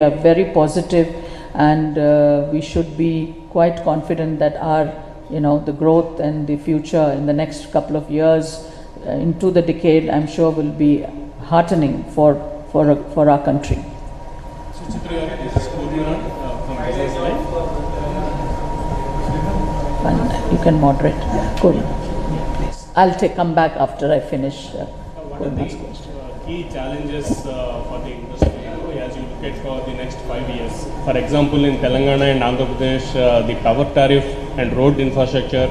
are very positive, and we should be quite confident that our, the growth and the future in the next couple of years into the decade, I'm sure will be heartening for our country. Suchitra, this is Kurman from Business Life. You can moderate. Cool. Please. I'll come back after I finish. What are the key challenges for the industry as you look at for the next 5 years? For example, in Telangana and Andhra Pradesh, the tower tariff and road infrastructure,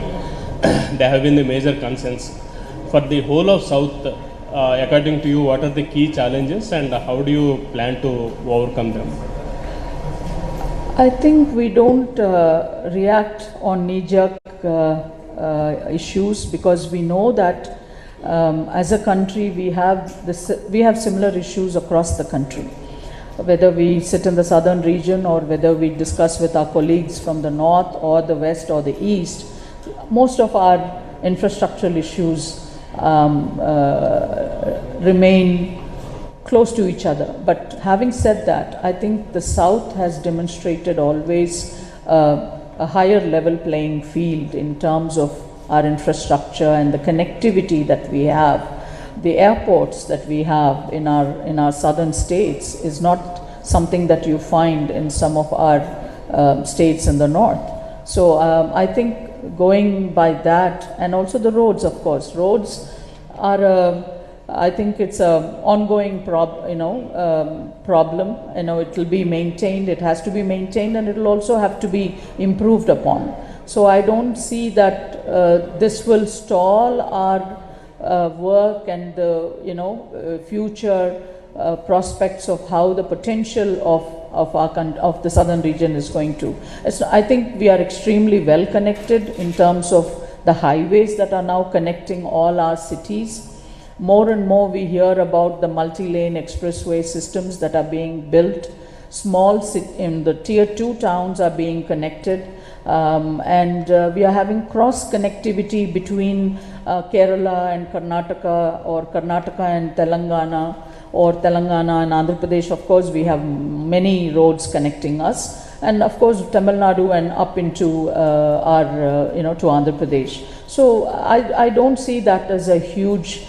they have been the major concerns. For the whole of South, according to you, what are the key challenges and how do you plan to overcome them? I think we don't react on knee-jerk issues, because we know that as a country we have similar issues across the country. Whether we sit in the southern region or whether we discuss with our colleagues from the north or the west or the east, most of our infrastructural issues remain close to each other. But having said that, I think the South has demonstrated always a higher level playing field in terms of our infrastructure and the connectivity that we have. The airports that we have in our southern states is not something that you find in some of our states in the north. So I think going by that, and also the roads, of course. Roads are I think it's a ongoing problem. It will be maintained. It has to be maintained, and it will also have to be improved upon. So I don't see that this will stall our work and the future prospects of how the potential of the southern region is going to. I think we are extremely well connected in terms of the highways that are now connecting all our cities. More and more we hear about the multi-lane expressway systems that are being built. In the tier 2 towns are being connected, and we are having cross connectivity between Kerala and Karnataka, or Karnataka and Telangana, or Telangana and Andhra Pradesh. Of course, we have many roads connecting us, and of course Tamil Nadu and up into to Andhra Pradesh. So I don't see that as a huge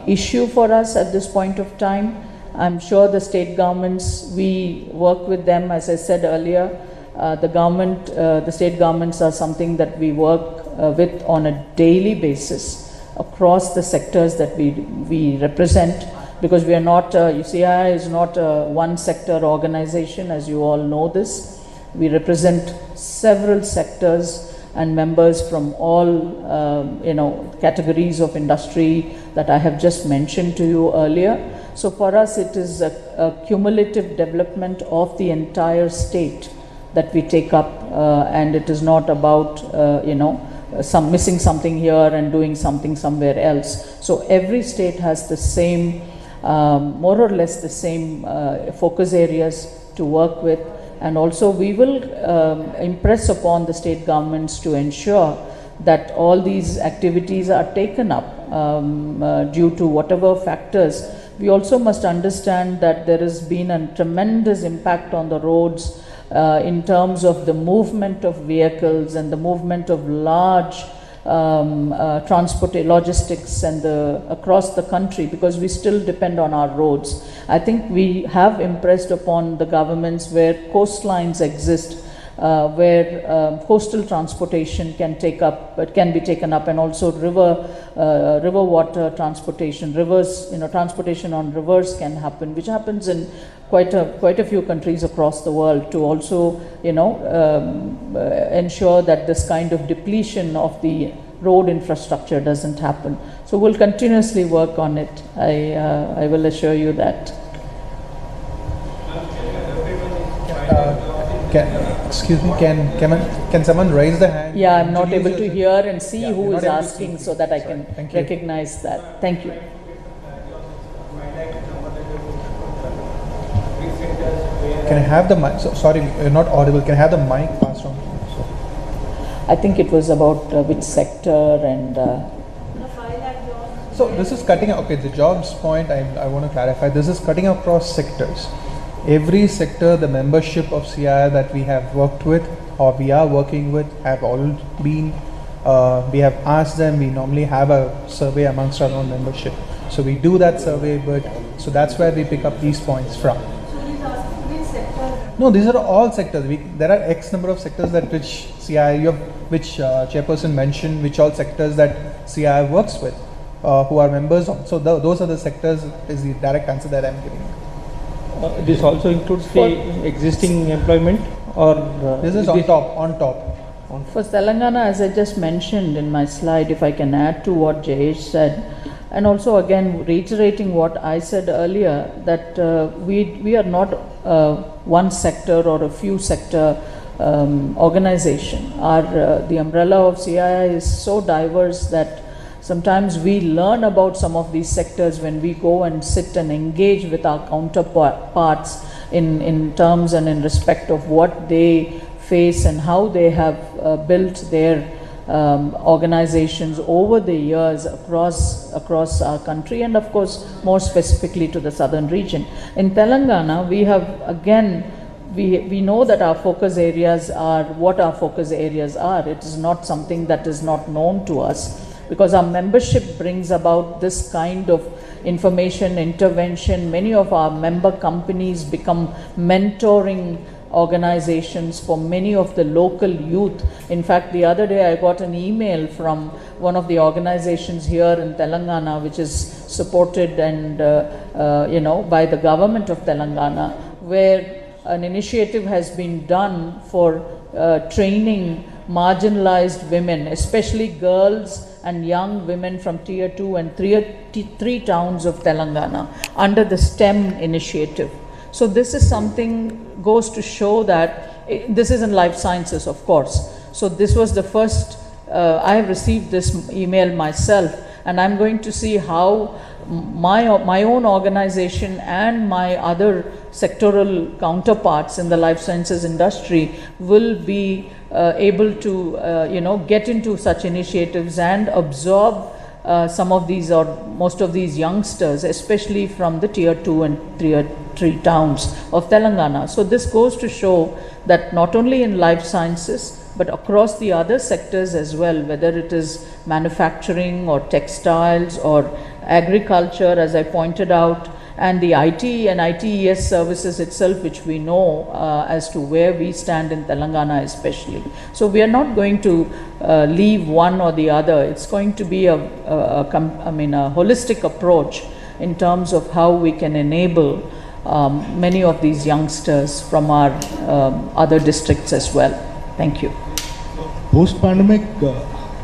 issue for us at this point of time. I'm sure the state governments, we work with them, as I said earlier. The state governments are something that we work with on a daily basis across the sectors that we represent, because we are not, CII is not a one sector organization, as you all know this. We represent several sectors and members from all categories of industry that I have just mentioned to you earlier. So for us it is a cumulative development of the entire state that we take up, and it is not about missing something here and doing something somewhere else. So every state has the same, more or less the same focus areas to work with. And also we will impress upon the state governments to ensure that all these activities are taken up due to whatever factors. We also must understand that there has been a tremendous impact on the roads in terms of the movement of vehicles and the movement of large transport logistics and across the country, because we still depend on our roads. I think we have impressed upon the governments where coastlines exist, where coastal transportation can be taken up, and also river water transportation, rivers, transportation on rivers can happen, which happens in quite a few countries across the world, to also ensure that this kind of depletion of the road infrastructure doesn't happen. So we'll continuously work on it. I will assure you that. Excuse me, can someone raise the hand? Yeah, I'm not able to hear and see who is asking, so that I can recognize that. Thank you. Can I have the mic? Sorry, you're not audible. Can I have the mic passed on? I think it was about which sector and. So this is cutting. Okay, the jobs point. I want to clarify. This is cutting across sectors. every sector, the membership of CII that we have worked with or we are working with have all been, we have asked them, we normally have a survey amongst our own membership. So we do that survey, but so that's where we pick up these points from. No, these are all sectors. There are X number of sectors that which CII, which chairperson mentioned, which all sectors that CII works with, who are members on. So those are the sectors is the direct answer that I'm giving. This also includes the existing employment, or this is on top. For Telangana, as I just mentioned in my slide, if I can add to what Jayesh said, and also again reiterating what I said earlier, that we are not one sector or a few sector organization. The umbrella of CII is so diverse that sometimes we learn about some of these sectors when we go and sit and engage with our counterparts in terms and in respect of what they face and how they have built their organizations over the years across our country, and of course more specifically to the southern region. In Telangana, we have again, we know that our focus areas are what our focus areas are. It is not something that is not known to us, because our membership brings about this kind of information, intervention. Many of our member companies become mentoring organizations for many of the local youth. In fact, the other day I got an email from one of the organizations here in Telangana, which is supported and by the government of Telangana, where an initiative has been done for training marginalized women, especially girls and young women from tier 2 and 3 towns of Telangana under the STEM initiative. So this is something goes to show that this is in life sciences, of course. So this was the first, I have received this email myself, and I'm going to see how my own organization and my other sectoral counterparts in the life sciences industry will be able to get into such initiatives and absorb some of these or most of these youngsters, especially from the tier 2 and tier 3 towns of Telangana. So this goes to show that not only in life sciences but across the other sectors as well, whether it is manufacturing or textiles or agriculture, as I pointed out, and the IT and ITES services itself, which we know as to where we stand in Telangana especially. So we are not going to leave one or the other. It's going to be a holistic approach in terms of how we can enable many of these youngsters from our other districts as well. Thank you. Post-pandemic,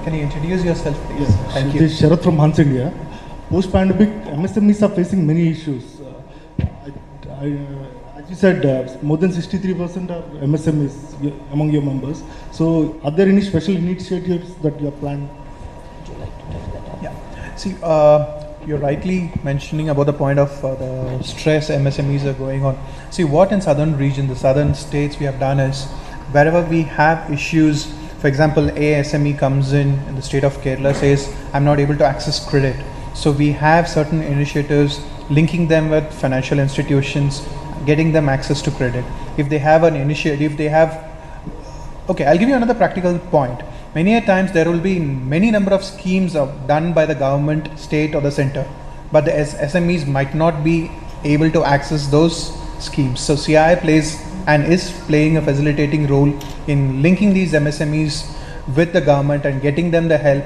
can you introduce yourself, please? Yes, Thank you. This is Sharath from Hans India. Post-pandemic, MSMEs are facing many issues. As you said, more than 63% are MSMEs among your members. So, are there any special initiatives that you have planned? Would you like to tell that? Yeah. See, you're rightly mentioning about the point of the stress MSMEs are going on. See, what in southern region, the southern states we have done is, wherever we have issues, for example, ASME comes in the state of Kerala, says, I'm not able to access credit. So we have certain initiatives linking them with financial institutions, getting them access to credit. If they have an initiative, okay, I'll give you another practical point. Many a times there will be many number of schemes done by the government, state or the center, but the SMEs might not be able to access those schemes. So CII plays and is playing a facilitating role in linking these MSMEs with the government and getting them the help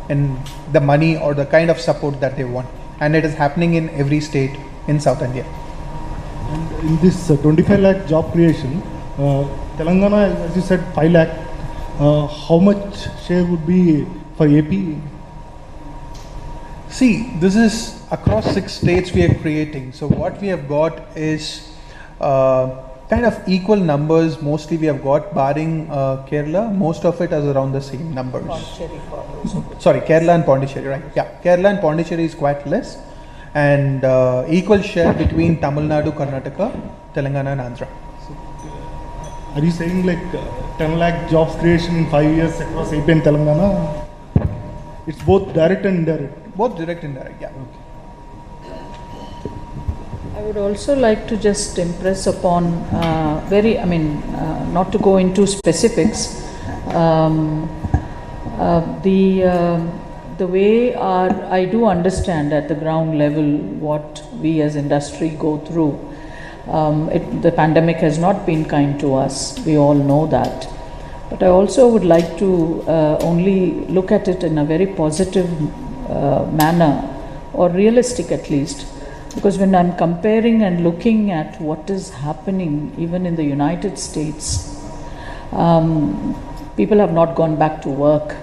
and the money or the kind of support that they want. And it is happening in every state in South India. And in this 25 lakh job creation, Telangana, as you said, 5 lakh, how much share would be for AP? See, this is across 6 states we are creating. So what we have got is kind of equal numbers. Mostly we have got, barring Kerala, most of it is around the same numbers. Sorry, Kerala and Pondicherry, right? Yeah, Kerala and Pondicherry is quite less, and equal share between Tamil Nadu, Karnataka, Telangana and Andhra. So, are you saying like 10 lakh jobs creation in 5 years across AP and Telangana? It's both direct and indirect? Both direct and indirect, yeah. Okay. I I would also like to just impress upon not to go into specifics, the way I do understand at the ground level what we as industry go through. The pandemic has not been kind to us, we all know that. But I also would like to only look at it in a very positive manner, or realistic at least, because when I'm comparing and looking at what is happening even in the United States, people have not gone back to work.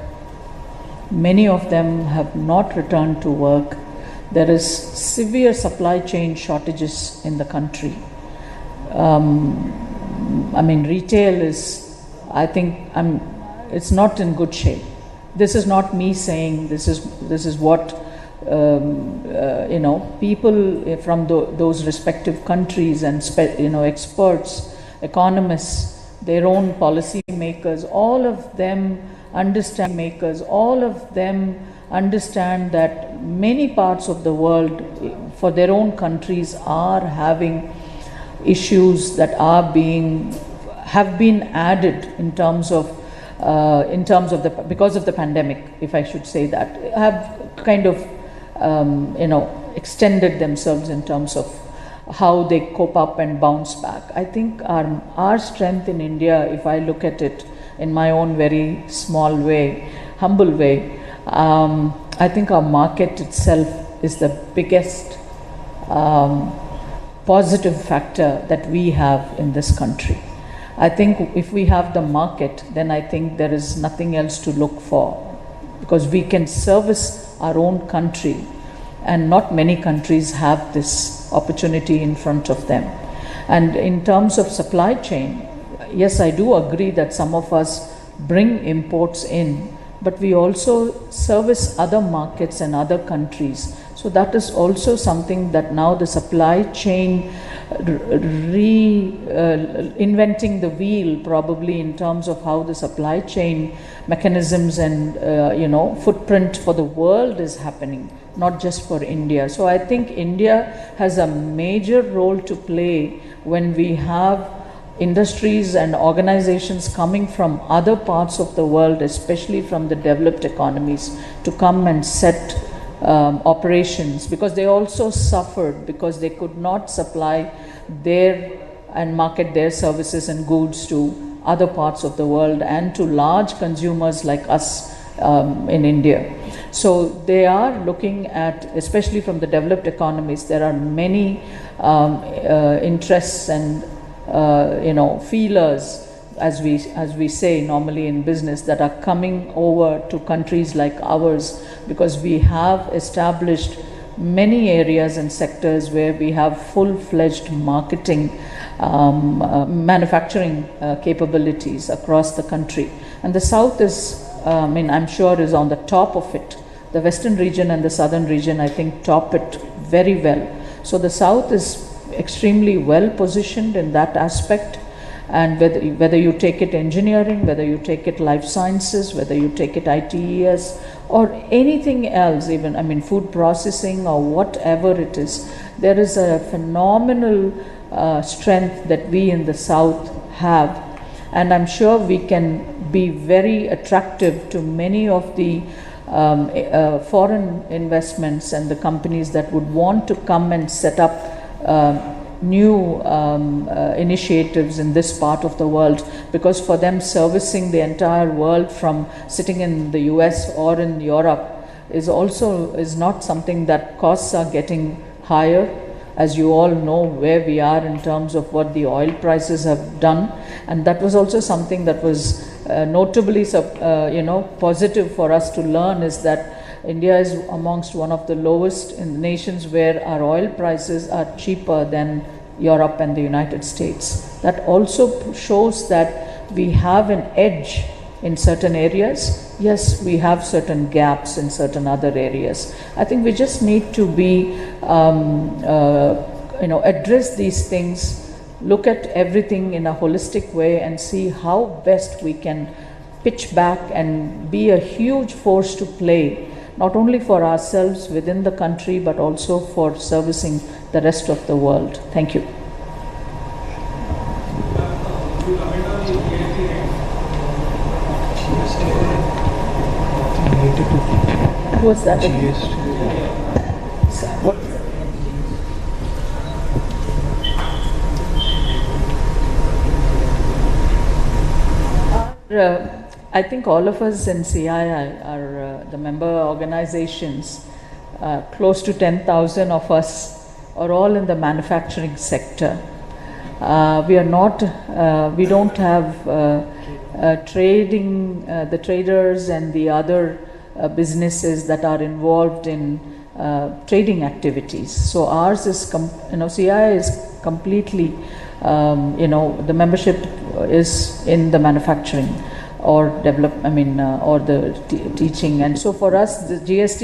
Many of them have not returned to work. There is severe supply chain shortages in the country. Retail is, I think, it's not in good shape. This is not me saying, this is what people from those respective countries and experts, economists, their own policy makers, all of them understand that many parts of the world for their own countries are having issues that have been added in terms of because of the pandemic, if I should say that, have kind of extended themselves in terms of how they cope up and bounce back. I think our strength in India, if I look at it in my own very small way, humble way, I think our market itself is the biggest positive factor that we have in this country. I think if we have the market, then I think there is nothing else to look for, because we can service our own country, and not many countries have this opportunity in front of them. And in terms of supply chain, yes, I do agree that some of us bring imports in, but we also service other markets and other countries. So that is also something that now the supply chain inventing the wheel, probably, in terms of how the supply chain mechanisms and footprint for the world is happening, not just for India. So I think India has a major role to play when we have industries and organizations coming from other parts of the world, especially from the developed economies, to come and set operations, because they also suffered because they could not supply and market their services and goods to other parts of the world and to large consumers like us in India. So they are looking at, especially from the developed economies, there are many interests and feelers, as we say normally in business, that are coming over to countries like ours, because we have established many areas and sectors where we have full-fledged manufacturing capabilities across the country. And the South is, I'm sure, is on the top of it. The Western region and the Southern region, I think, top it very well. So the South is extremely well positioned in that aspect. And whether you take it engineering, whether you take it life sciences, whether you take it ITES, or anything else, even food processing or whatever it is, there is a phenomenal strength that we in the South have. And I'm sure we can be very attractive to many of the foreign investments and the companies that would want to come and set up new initiatives in this part of the world, because for them servicing the entire world from sitting in the US or in Europe is not something that costs are getting higher. As you all know where we are in terms of what the oil prices have done, and that was also something that was notably positive for us to learn, is that India is amongst one of the lowest in the nations where our oil prices are cheaper than Europe and the United States. That also shows that we have an edge in certain areas. Yes, we have certain gaps in certain other areas. I think we just need to be, address these things, look at everything in a holistic way and see how best we can pitch back and be a huge force to play, not only for ourselves within the country, but also for servicing the rest of the world. Thank you. What's that? What? I think all of us in CII are the member organizations. Close to 10,000 of us are all in the manufacturing sector. We don't have trading, the traders and the other businesses that are involved in trading activities. So ours is, CII is completely, the membership is in the manufacturing or or the teaching. And so for us, the GST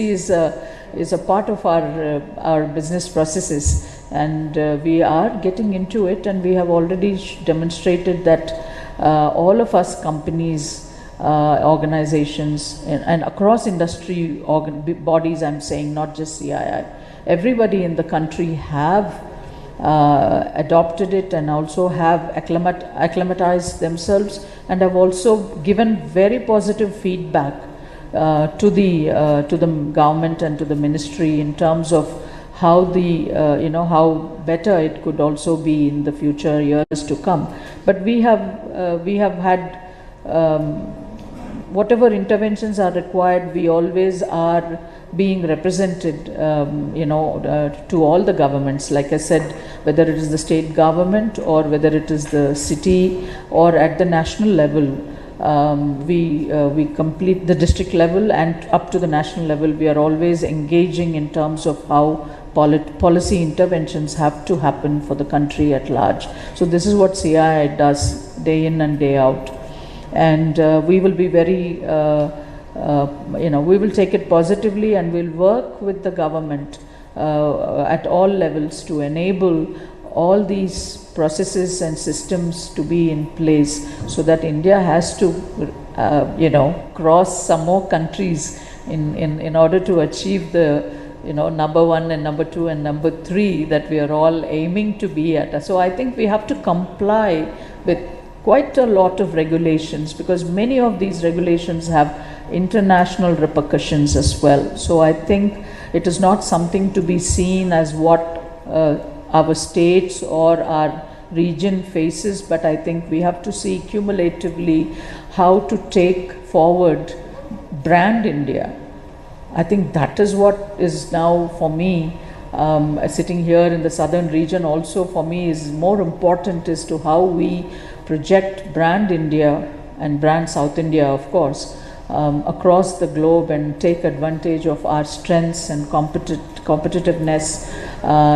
is a part of our business processes, and we are getting into it, and we have already demonstrated that all of us companies, organizations and across industry bodies, I'm saying, not just CII, everybody in the country have adopted it and also have acclimatized themselves, and have also given very positive feedback to the government and to the ministry in terms of how how better it could also be in the future years to come. But we have had whatever interventions are required, we always are being represented, to all the governments. Like I said, whether it is the state government or whether it is the city or at the national level, we complete the district level and up to the national level. We are always engaging in terms of how policy interventions have to happen for the country at large. So this is what CII does day in and day out, and we will be very we will take it positively, and we'll work with the government at all levels to enable all these processes and systems to be in place, so that India has to cross some more countries in order to achieve the number 1 and number 2 and number 3 that we are all aiming to be at. So I think we have to comply with quite a lot of regulations, because many of these regulations have international repercussions as well. So I think it is not something to be seen as what our states or our region faces, but I think we have to see cumulatively how to take forward brand India. I think that is what is now for me, sitting here in the southern region, also for me is more important as to how we project brand India and brand South India, of course, across the globe, and take advantage of our strengths and competitiveness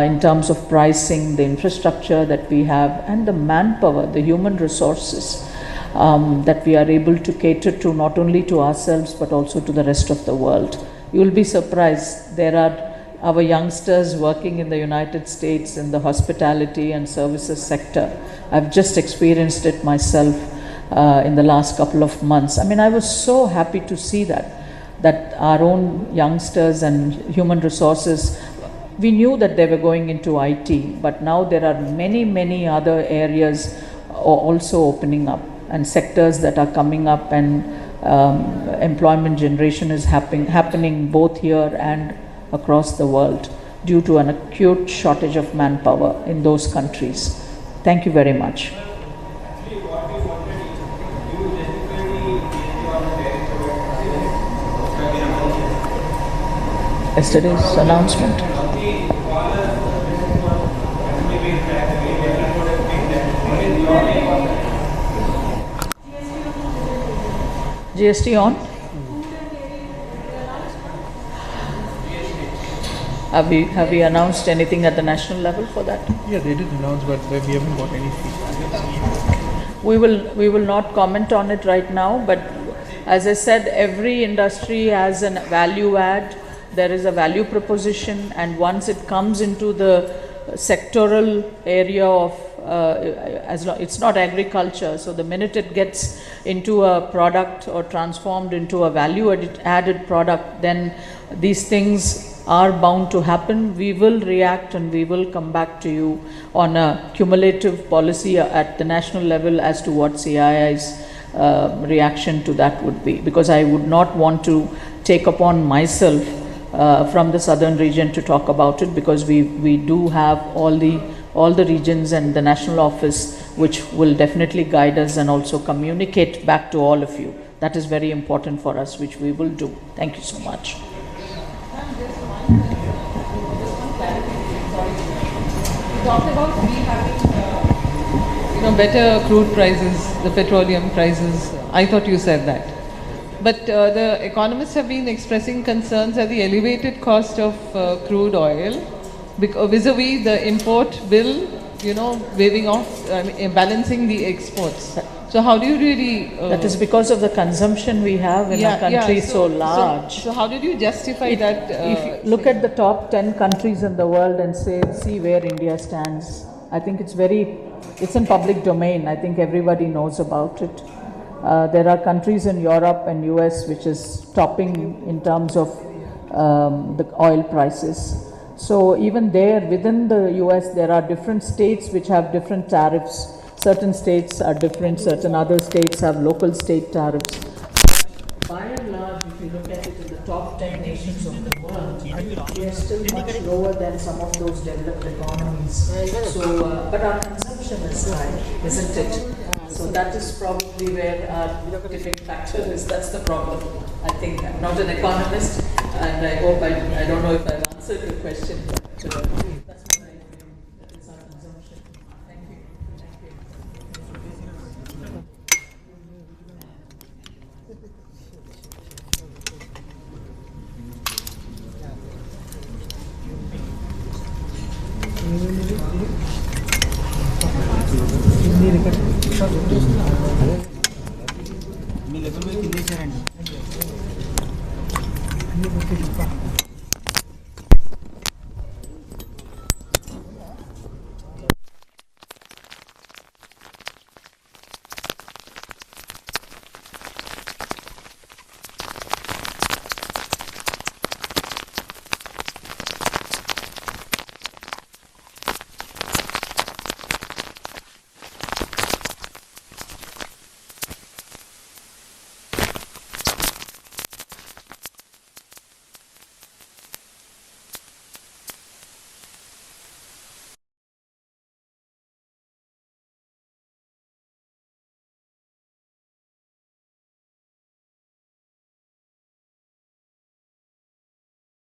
in terms of pricing, the infrastructure that we have, and the manpower, the human resources that we are able to cater to, not only to ourselves but also to the rest of the world. You will be surprised, there are our youngsters working in the United States in the hospitality and services sector. I've just experienced it myself in the last couple of months. I was so happy to see that our own youngsters and human resources, we knew that they were going into IT, but now there are many other areas also opening up, and sectors that are coming up, and employment generation is happening both here and across the world due to an acute shortage of manpower in those countries. Thank you very much. Yesterday's announcement. GST on? Have we announced anything at the national level for that? Yeah, they did announce, but we haven't got any feedback. We will not comment on it right now, but as I said, every industry has a value add. There is a value proposition, and once it comes into the sectoral area of it's not agriculture, so the minute it gets into a product or transformed into a value added product, then these things are bound to happen. We will react and we will come back to you on a cumulative policy at the national level as to what CII's reaction to that would be, because I would not want to take upon myself from the southern region to talk about it, because we do have all the regions and the national office which will definitely guide us and also communicate back to all of you. That is very important for us, which we will do. Thank you so much. You talked about we having better crude prices, the petroleum prices. I thought you said that. But the economists have been expressing concerns at the elevated cost of crude oil vis-a-vis the import bill, waiving off, balancing the exports. So how do you really... that is because of the consumption we have in a country so large. So how did you justify that? If you look at the top 10 countries in the world and see where India stands, I think it's in public domain. I think everybody knows about it. There are countries in Europe and US which is topping in terms of the oil prices. So even there, within the US, there are different states which have different tariffs. Certain states are different, certain other states have local state tariffs. By and large, if you look at it in the top 10 nations of the world, we are still much lower than some of those developed economies. So, but our consumption is high, isn't it? So that is probably where our tipping factor is. That's the problem. I think I'm not an economist, and I hope I don't know if I've answered your question, but that's what I think. That is our consumption. Thank you. Me level మీద కింద ఇచ్చారండి